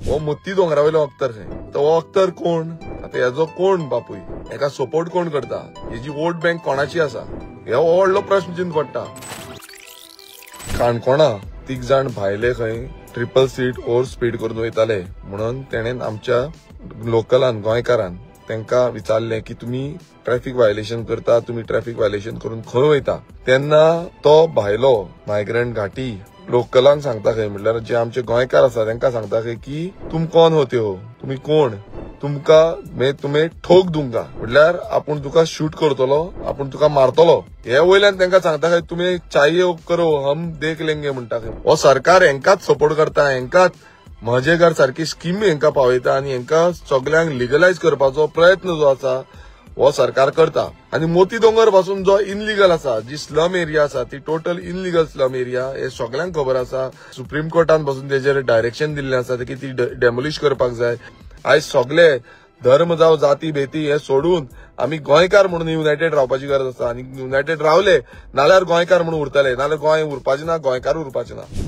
हो मोती दोंगरा वयलो अख्तर खंय तो अख्तर कोण आता हेजो कोण बापूय हेका सपोर्ट कोण करता हेजी वोट बँक कोणाची आसा हो व्हडलो प्रश्न चिंत पडटा। काणकोणा 3 जाण भायले खंय ट्रिपल सीट ओव्हर स्पीड करून वयताले म्हणून तेणेन आमच्या लोकलान गोंयकारान तांकां विचारलें की तुम्ही ट्रॅफिक व्हायोलेशन करता तुम्ही ट्रॅफिक व्हायोलेशन करून खंय वयता तेन्ना तो भायलो मायग्रंट घाटी लोकलांक सांगता खंय म्हटल्यार जे आमचे गोंयकार आसा तांकां सांगता खंय की तुम कोण होते हो तुम्ही कोण तुमकां तुम्ही ठोक दूंगा म्हटल्यार आपूण तुका शूट करतलो आपूण तुका मारतलो हे वयल्यान तांकां सांगता खंय तुम्ही चाहिए करो हम देख लेंगे म्हणटा खंय हो सरकार हेंकाच सपोर्ट करता हेंकाच म्हजेघर सारखी स्कीम हेंकां पावयता आनी हेंकां सगळ्यांक लिगलायज करपाचो प्रयत्न जो आसा हो सरकार करता। आणि मोती दोंगर पासून जो इनलिगल आसा जी स्लम एरिया आसा ती टोटल इनलिगल स्लम एरिया हे सगळ्यांक खबर आसा। सुप्रीम कोर्टान पासून तेजेर डायरेक्शन दिल्लें आसा की ती डेमोलिश करपाक जाय। आयज सगळे धर्म जावं जाती बेती हे सोडून आमी गोंयकार म्हणून युनायटेड रावपाची गरज आसा आनी युनायटेड रावले नाल्यार गोंयकार म्हणून उरतले नाल्यार गोंय उरपाचें ना गोंयकार उरपाचें ना।